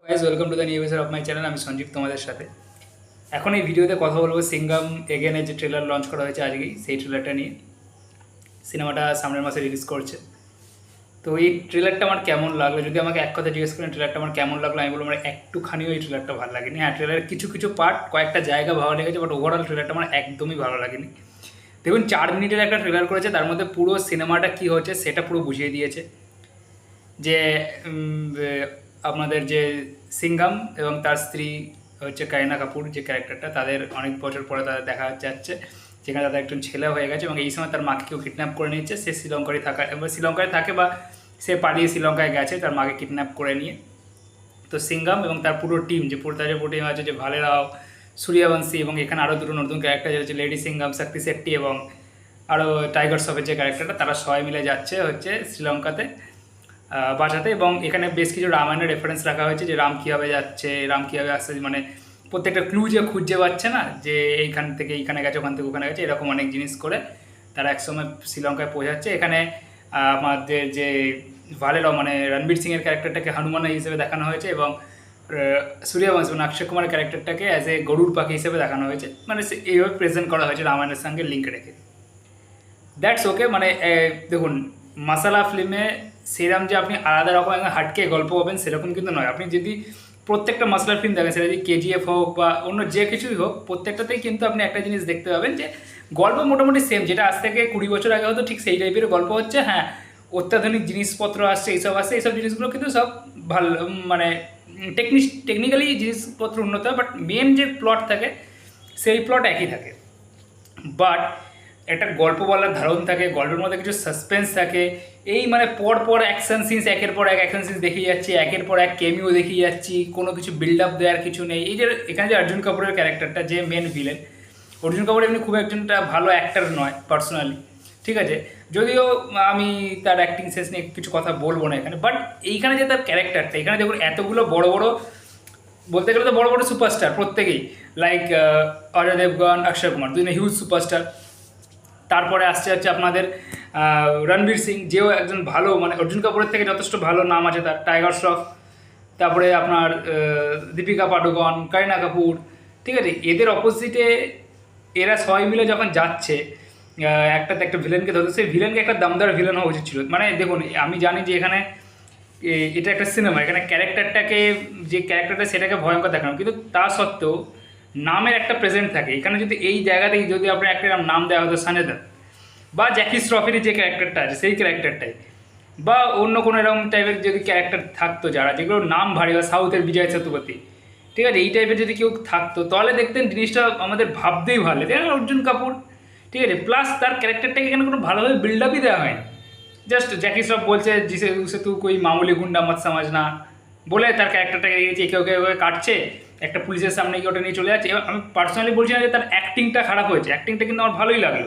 Guys welcome to the new episode of my channel. আমি সঞ্জীব তোমাদের সাথে। এখন এই ভিডিওতে কথা বলবো সিঙ্গাম এগেনের যে ট্রেলার লঞ্চ করা হয়েছে আজকেই, সেই ট্রেলারটা নিয়ে। সিনেমাটা সামনের মাসে রিলিজ করছে। তো এই ট্রেলারটা আমার কেমন লাগলো, যদি আমাকে এক কথা জিজ্ঞেস করেন ট্রেলারটা আমার কেমন লাগলো, আমি বলবো আমার একটুখানিও এই ট্রেলারটা ভালো লাগেনি। হ্যাঁ, ট্রেলারের কিছু কিছু পার্ট, কয়েকটা জায়গা ভালো লেগেছে, বাট ওভারঅল ট্রেলারটা আমার একদমই ভালো লাগেনি। দেখুন, 4 মিনিটের একটা ট্রেলার করেছে, তার মধ্যে পুরো সিনেমাটা কী হচ্ছে সেটা পুরো বুঝিয়ে দিয়েছে। যে আপনাদের যে সিঙ্গাম এবং তার স্ত্রী হচ্ছে কারিনা কাপুর, যে ক্যারেক্টারটা, তাদের অনেক বছর পরে তাদের দেখা যাচ্ছে, যেখানে তাদের একজন ছেলে হয়ে গেছে এবং এই সময় তার মাকে কেউ কিডন্যাপ করে নিচ্ছে। সে শ্রীলঙ্কায় থাকে বা সে পালিয়ে শ্রীলঙ্কায় গেছে তার মাকে কিডন্যাপ করে নিয়ে। তো সিঙ্গাম এবং তার পুরো টিম, যে পুরো তার যে পুরো টিম আছে, যে ভালেরাও, সূর্যবংশী, এবং এখানে আরও দুটো নতুন ক্যারেক্টার হচ্ছে লেডি সিঙ্গাম, শক্তি শেট্টি এবং আরও টাইগার শ্রফের যে ক্যারেক্টারটা, তারা সবাই মিলে যাচ্ছে হচ্ছে শ্রীলঙ্কাতে বাঁচাতে। এবং এখানে বেশ কিছু রামায়ণের রেফারেন্স রাখা হয়েছে, যে রাম কীভাবে যাচ্ছে, রাম কীভাবে আসছে, মানে প্রত্যেকটা ক্লু যে খুঁজে পাচ্ছে না, যে এইখান থেকে এইখানে গেছে, ওখান থেকে ওখানে গেছে, এরকম অনেক জিনিস করে তারা একসময় শ্রীলঙ্কায় পৌঁছাচ্ছে। এখানে আমাদের যে ভালেরাও, মানে রণবীর সিংয়ের ক্যারেক্টারটাকে হনুমান হিসেবে দেখানো হয়েছে এবং সূর্যবংশী মানে অক্ষয় কুমারের ক্যারেক্টারটাকে অ্যাজ এ গরুর পাখি হিসেবে দেখানো হয়েছে। মানে এইভাবে প্রেজেন্ট করা হয়েছে রামায়ণের সঙ্গে লিঙ্ক রেখে। That's okay. মানে দেখুন, মাসালা ফিল্মে সেরকম যে আপনি আলাদা রকম একদম হাটকে গল্প পাবেন সেরকম কিন্তু নয়। আপনি যদি প্রত্যেকটা মাসালা ফিল্ম দেখেন, সেটা যদি কেজিএফ হোক বা অন্য যে কিছুই হোক, প্রত্যেকটাতেই কিন্তু আপনি একটা জিনিস দেখতে পাবেন, যে গল্প মোটামুটি সেম, যেটা আজ থেকে 20 বছর আগে হতো ঠিক সেই টাইপের গল্প হচ্ছে। হ্যাঁ, অত্যাধুনিক জিনিসপত্র আসছে, এইসব আসছে, এইসব জিনিসগুলো কিন্তু সব ভালো, মানে টেকনিক্যালি জিনিসপত্র উন্নত হয়, বাট মেন যে প্লট থাকে সেই প্লট একই থাকে। বাট একটা গল্প বলার ধারণ থাকে, গল্পের মধ্যে কিছু সাসপেন্স থাকে। এই মানে পর পর অ্যাকশন সিনস, একের পর এক অ্যাকশন সিনস দেখিয়ে যাচ্ছি, একের পর এক কেমিও দেখিয়ে যাচ্ছি, কোনো কিছু বিল্ড আপ দেওয়ার কিছু নেই। এই যে এখানে যে অর্জুন কাপুরের ক্যারেক্টারটা, যে মেন ভিলেন, অর্জুন কাপুর এমনি খুব একজনটা ভালো অ্যাক্টার নয় পার্সোনালি, ঠিক আছে, যদিও আমি তার অ্যাক্টিং সেন্স নিয়ে কিছু কথা বলবো না এখানে। বাট এইখানে যে তার ক্যারেক্টারটা, এখানে দেখুন এতগুলো বড় বড়, বলতে গেলে তো বড় বড় সুপারস্টার প্রত্যেকেই, লাইক অজয় দেবগন, অক্ষয় কুমার, দুজনে হিউজ সুপারস্টার। তারপরে আসছে হচ্ছে আপনাদের রণবীর সিং, যেও একজন ভালো, মানে অর্জুন কাপুরের থেকে যথেষ্ট ভালো নাম আছে তার, টাইগার শ্রফ। তারপরে আপনার দীপিকা পাডুকন, কারিনা কাপুর, ঠিক আছে। এদের অপোজিটে এরা সবাই মিলে যখন যাচ্ছে একটাতে একটা ভিলেনকে ধরতে, সেই ভিলেনকে একটা দমদার ভিলেন হওয়া উচিত ছিল। মানে দেখুন, আমি জানি যে এখানে এটা একটা সিনেমা, এখানে ক্যারেক্টারটাকে, যে ক্যারেক্টারটা সেটাকে ভয়ঙ্কর দেখানো, কিন্তু তা সত্ত্বেও নামের একটা প্রেজেন্ট থাকে। এখানে যদি এই জায়গাতেই যদি আপনার একটা নাম দেওয়া হতো সানেদা, বা জ্যাকি শ্রফের যে ক্যারেক্টারটা আছে সেই ক্যারেক্টারটাই, বা অন্য কোনো এরকম টাইপের যদি ক্যারেক্টার থাকতো, যারা যেগুলো নাম ভারী, বা সাউথের বিজয় সেতুপতি, ঠিক আছে, এই টাইপের যদি কেউ থাকতো, তাহলে দেখতেন জিনিসটা আমাদের ভাবতেই ভালো লাগে। অর্জুন কাপুর, ঠিক আছে, প্লাস তার ক্যারেক্টারটাকে এখানে কোনো ভালোভাবে বিল্ড আপই দেওয়া হয়নি। জাস্ট জ্যাকি শ্রফ বলছে জিসে উসে তু কোই মামুলি গুন্ডা মত সমাজ না, বলে তার ক্যারেক্টারটাকে দিয়েছে, একে ওকে ওকে কাটছে, একটা পুলিশের সামনে গিয়ে ওটা নিয়ে চলে যাচ্ছে। এবার আমি পার্সোনালি বলছি না যে তার অ্যাক্টিংটা খারাপ হয়েছে, অ্যাক্টিংটা কিন্তু আমার ভালোই লাগলো,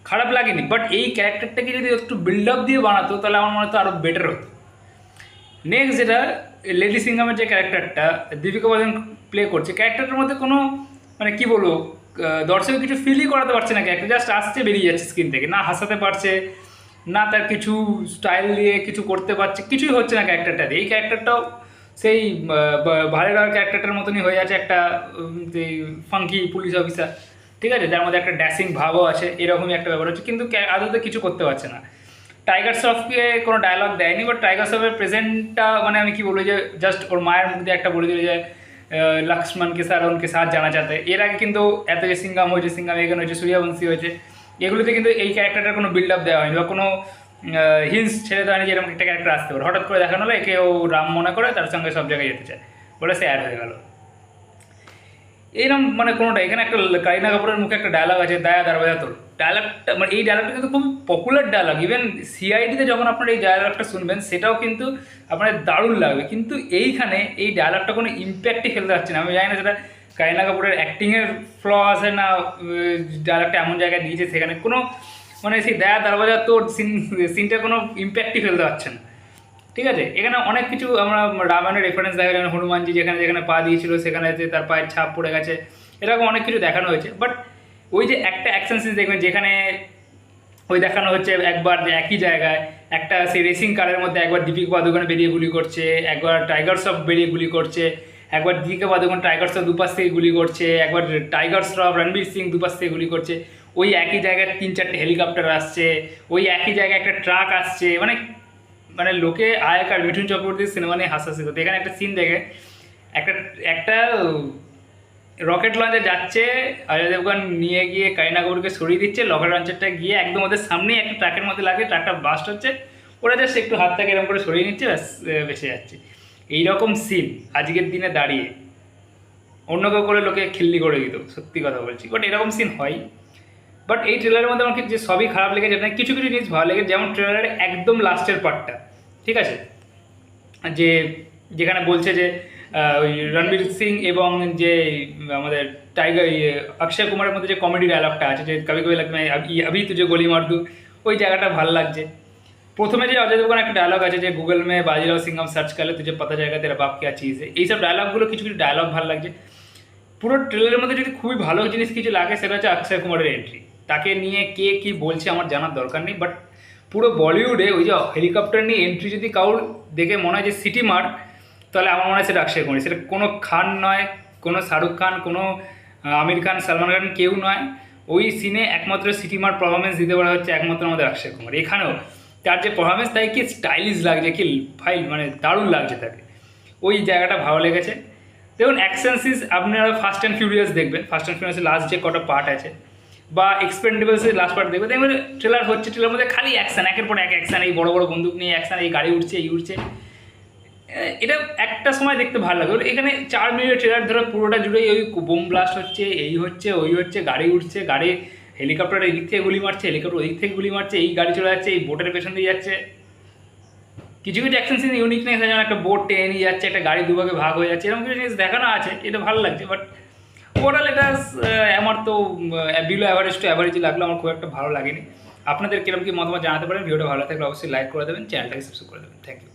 খারাপ লাগেনি। বাট এই ক্যারেক্টারটাকে যদি একটু বিল্ড আপ দিয়ে বানাতো, তাহলে আমার মনে হতো আরও বেটার হতো। নেক্সট যেটা, লেডি সিঙ্গামের যে ক্যারেক্টারটা দীপিকা পাদুকোন প্লে করছে, ক্যারেক্টারটার মধ্যে কোনো, মানে কী বলবো, দর্শক কিছু ফিলই করাতে পারছে না। ক্যারেক্টার জাস্ট আসছে, বেরিয়ে যাচ্ছে স্ক্রিন থেকে, না হাসাতে পারছে, না তার কিছু স্টাইল দিয়ে কিছু করতে পারছে, কিছুই হচ্ছে না ক্যারেক্টারটা দিয়ে। এই ক্যারেক্টারটাও সেই ভালেরাওয়ার ক্যারেক্টারটার মতনই হয়ে আছে, একটা ফাঙ্কি পুলিশ অফিসার, ঠিক আছে, যার মধ্যে একটা ড্যাসিং ভাবও আছে, এরকমই একটা ব্যাপার হচ্ছে, কিন্তু আদতে কিছু করতে পারছে না। টাইগার শ্রফকে কোনো ডায়লগ দেয়নি, বাট টাইগার শ্রফের প্রেজেন্টটা, মানে আমি কি বলবো, যে জাস্ট ওর মায়ের মুখ দিয়ে একটা বলে দিল যে লক্ষ্মণকে স্যার উনকে সাথ জানা চাতে। এর আগে কিন্তু এত যে সিঙ্গাম হয়েছে, সিঙ্গাম এখানে হয়েছে, সূর্যবংশী হয়েছে, এগুলোতে কিন্তু এই ক্যারেক্টারটার কোনো বিল্ড আপ দেওয়া হয়নি, বা কোনো হিন্স ছেড়ে দেওয়া হয়নি যে এরকম একটা ক্যারেক্টার আসতে পারে। হঠাৎ করে দেখানো হলো একে ও রাম মনে করে, তার সঙ্গে সব জায়গায় যেতে চায় বলে সে অ্যাড হয়ে গেল। এইরকম মানে কোনোটা, এখানে একটা কারিনা কাপুরের মুখে একটা ডায়লগ আছে, দায়া দরবাজা তোর, ডায়লগটা, মানে এই ডায়লগটা কিন্তু খুব পপুলার ডায়লগ। ইভেন সিআইডিতে যখন আপনারা এই ডায়লগটা শুনবেন, সেটাও কিন্তু আপনার দারুণ লাগবে। কিন্তু এইখানে এই ডায়লগটা কোনো ইম্প্যাক্টই ফেলতে পারছে না। আমি জানি না সেটা কারিনা কাপুরের অ্যাক্টিংয়ের ফ্ল আছে না, ডায়লগটা এমন জায়গায় দিয়েছে সেখানে কোনো, মানে সেই দায়া দরবাজা তোর সিনটা কোনো ইম্প্যাক্টই ফেলতে পারছে না, ঠিক আছে। এখানে অনেক কিছু আমরা রামায়ণের রেফারেন্স দেখা যায়, হনুমানজি যেখানে যেখানে পা দিয়েছিল সেখানে যে তার পায়ের ছাপ পড়ে গেছে, এরকম অনেক কিছু দেখানো হয়েছে। বাট ওই যে একটা অ্যাকশন সিন দেখবেন, যেখানে ওই দেখানো হচ্ছে একবার যে একই জায়গায় একটা সেই রেসিং কারের মধ্যে একবার দীপিকা পাদুকোন বেরিয়ে গুলি করছে, একবার টাইগার শ্রফ বেরিয়ে গুলি করছে, একবার দীপিকা পাদুকোন টাইগার শ্রফ দুপাশ থেকে গুলি করছে, একবার টাইগার শ্রফ রণবীর সিং দুপাশ থেকে গুলি করছে। ওই একই জায়গায় 3-4টে হেলিকপ্টার আসছে, ওই একই জায়গায় একটা ট্রাক আসছে, মানে মানে লোকে আয়কার মিঠুন চক্রবর্তীর সিনেমা নিয়ে হাসাহাসি করতে। এখানে একটা সিন দেখে একটা একটা রকেট লঞ্চে যাচ্ছে, অজয় দেবগন নিয়ে গিয়ে কারিনা কাপুরকে সরিয়ে দিচ্ছে, রকেট লঞ্চারটা গিয়ে একদম ওদের সামনেই একটা ট্রাকের মধ্যে লাগে, ট্রাকটা বাস্ট হচ্ছে, ওরা জাস্ট একটু হাতটাকে এরকম করে সরিয়ে নিচ্ছে, ব্যাস ভেসে যাচ্ছে। এইরকম সিন আজকের দিনে দাঁড়িয়ে অন্য কেউ করে লোকে খিল্লি করে দিত, সত্যি কথা বলছি, বাট এরকম সিন হয়। বাট এই ট্রেলারের মধ্যে আমাকে যে সবই খারাপ লেগেছে না, কিছু কিছু জিনিস ভালো লেগেছে, যেমন ট্রেলারের একদম লাস্টের পার্টটা, ঠিক আছে, যে যেখানে বলছে যে ওই রণবীর সিং এবং যে আমাদের টাইগার অক্ষয় কুমারের মধ্যে যে কমেডি ডায়লগটা আছে, যে কবি কবি লাগবে আভি তুঝে গলি মার দু, ওই জায়গাটা ভালো লাগছে। প্রথমে যে অজয় দেবগন একটা ডায়লগ আছে যে গুগল মে বাজিরাও সিংঘম সার্চ করলে তুঝে পতা জায়গা তেরা বাপ কে চিজ, এইসব ডায়লগগুলো কিছু কিছু ডায়লগ ভালো লাগছে। পুরো ট্রেলারের মধ্যে যদি খুবই ভালো জিনিস কিছু লাগে সেটা হচ্ছে অক্ষয় কুমারের এন্ট্রি। তাকে নিয়ে কে কী বলছে আমার জানার দরকার নেই, বাট পুরো বলিউডে ওই যে হেলিকপ্টার নিয়ে এন্ট্রি যদি কাউর দেখে মনে হয় যে সিটি মার, তাহলে আমার মনে হয় সেটা অক্ষয় কুমার। সেটা কোনো খান নয়, কোনো শাহরুখ খান, কোনো আমির খান, সালমান খান, কেউ নয়। ওই সিনে একমাত্র সিটি মার পারফরমেন্স দিতে পারা হচ্ছে একমাত্র আমাদের অক্ষয় কুমার। এখানেও তার যে পারফরমেন্স, তাই কি স্টাইলিশ লাগছে, কি ফাইল, মানে দারুণ লাগছে তাকে, ওই জায়গাটা ভালো লেগেছে। দেখুন অ্যাকশন সিনস আপনারা ফাস্ট অ্যান্ড ফিউরিয়াস দেখবেন, ফাস্ট অ্যান্ড ফিউরিয়াসের লাস্ট যে কটা পার্ট আছে, বা এক্সপেন্ডেবলসের লাস্ট পার্ট দেখবেন, দেখবেন ট্রেলার হচ্ছে, ট্রেলার মধ্যে খালি অ্যাকশন, একের পর এক অ্যাকশন, এই বড় বড় বন্দুক নিয়ে অ্যাকশন, এই গাড়ি উঠছে, এই উঠছে, এটা একটা সময় দেখতে ভালো লাগে। এখানে 4 মিনিটের ট্রেলার ধরে পুরোটা জুড়েই ওই বোম ব্লাস্ট হচ্ছে, এই হচ্ছে, ওই হচ্ছে, গাড়ি উঠছে, গাড়ি হেলিকপ্টার এদিক থেকে গুলি মারছে, হেলিকপ্টার ওদিক থেকে গুলি মারছে, এই গাড়ি চলে যাচ্ছে, এই বোটের পেছন দিয়ে যাচ্ছে। কিছু কিছু অ্যাকশন সিন ইউনিকনেস আছে, যেমন একটা বোট টেনে নিয়ে যাচ্ছে, একটা গাড়ি দুভাগে ভাগ হয়ে যাচ্ছে, এরকম কিছু জিনিস দেখানো আছে, এটা ভালো লাগছে। বাট ওভারঅল এটা আমার তো বিলো অ্যাভারেজ টু অ্যাভারেজ লাগলো, আমার খুব একটা ভালো লাগেনি। আপনাদের কিরকম কি মতামত জানাতে পারেন। ভিডিওটা ভালো থাকলে অবশ্যই লাইক করে দেবেন, চ্যানেলটাকে সাবস্ক্রাইব করে দেবেন। Thank you.